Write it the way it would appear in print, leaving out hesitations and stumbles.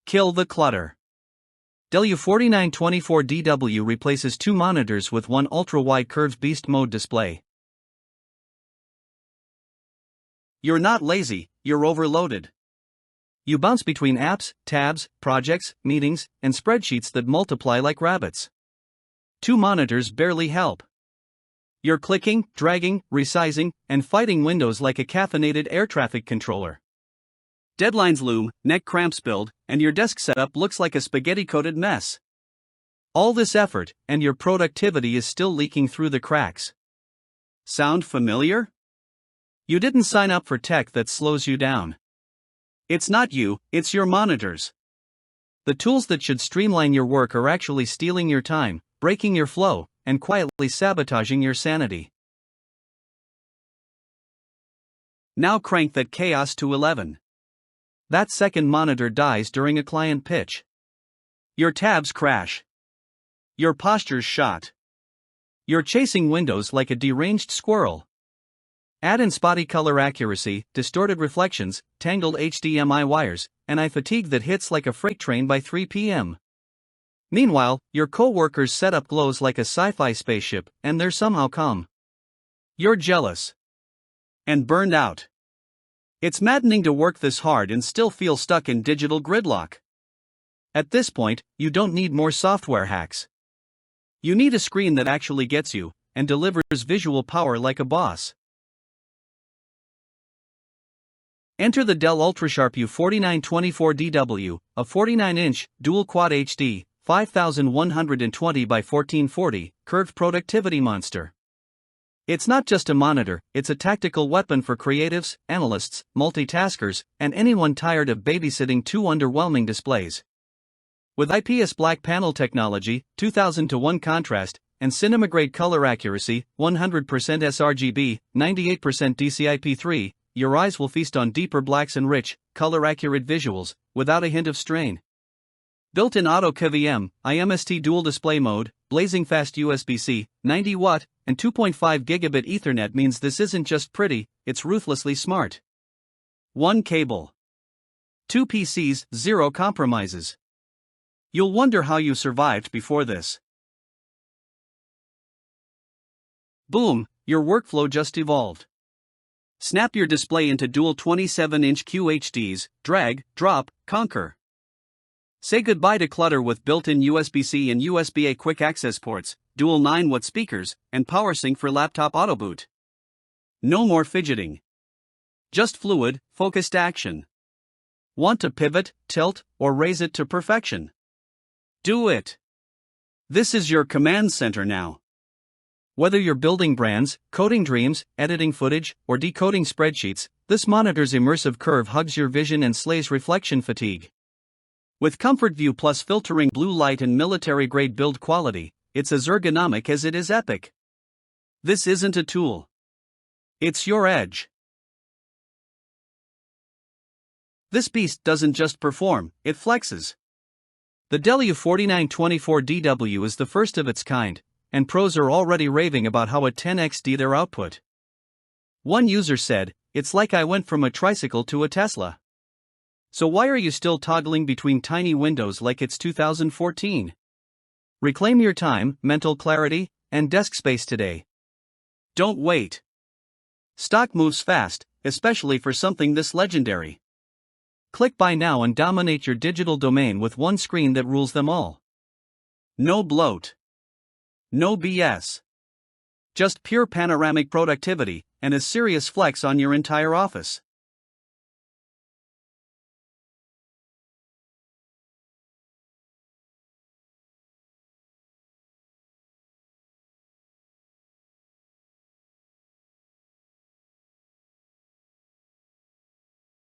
Kill the clutter. Dell U4924DW replaces 2 monitors with one ultra-wide curved beast mode display. You're not lazy, you're overloaded. You bounce between apps, tabs, projects, meetings, and spreadsheets that multiply like rabbits. 2 monitors barely help. You're clicking, dragging, resizing, and fighting windows like a caffeinated air traffic controller. Deadlines loom, neck cramps build, and your desk setup looks like a spaghetti-coated mess. All this effort, and your productivity is still leaking through the cracks. Sound familiar? You didn't sign up for tech that slows you down. It's not you, it's your monitors. The tools that should streamline your work are actually stealing your time, breaking your flow, and quietly sabotaging your sanity. Now crank that chaos to 11. That second monitor dies during a client pitch. Your tabs crash. Your posture's shot. You're chasing windows like a deranged squirrel. Add in spotty color accuracy, distorted reflections, tangled HDMI wires, and eye fatigue that hits like a freight train by 3 p.m. Meanwhile, your coworker's setup glows like a sci-fi spaceship, and they're somehow calm. You're jealous. And burned out. It's maddening to work this hard and still feel stuck in digital gridlock. At this point, you don't need more software hacks. You need a screen that actually gets you, and delivers visual power like a boss. Enter the Dell UltraSharp U4924DW, a 49-inch, dual-quad HD, 5120 by 1440, curved productivity monster. It's not just a monitor, it's a tactical weapon for creatives, analysts, multitaskers, and anyone tired of babysitting 2 underwhelming displays. With IPS black panel technology, 2000:1 contrast, and cinema-grade color accuracy, 100% sRGB, 98% DCI-P3, your eyes will feast on deeper blacks and rich, color-accurate visuals, without a hint of strain. Built-in auto KVM, IMST dual display mode, blazing fast USB-C, 90 watt, and 2.5 gigabit Ethernet means this isn't just pretty, it's ruthlessly smart. 1 cable. 2 PCs, 0 compromises. You'll wonder how you survived before this. Boom, your workflow just evolved. Snap your display into dual 27-inch QHDs, drag, drop, conquer. Say goodbye to clutter with built-in USB-C and USB-A quick access ports, dual 9-watt speakers, and PowerSync for laptop autoboot. No more fidgeting. Just fluid, focused action. Want to pivot, tilt, or raise it to perfection? Do it. This is your command center now. Whether you're building brands, coding dreams, editing footage, or decoding spreadsheets, this monitor's immersive curve hugs your vision and slays reflection fatigue. With Comfort View Plus filtering blue light and military-grade build quality, it's as ergonomic as it is epic. This isn't a tool. It's your edge. This beast doesn't just perform, it flexes. The Dell U4924DW is the first of its kind, and pros are already raving about how it 10x'd their output. One user said, "It's like I went from a tricycle to a Tesla." So why are you still toggling between tiny windows like it's 2014? Reclaim your time, mental clarity, and desk space today. Don't wait. Stock moves fast, especially for something this legendary. Click buy now and dominate your digital domain with one screen that rules them all. No bloat. No BS. Just pure panoramic productivity, and a serious flex on your entire office.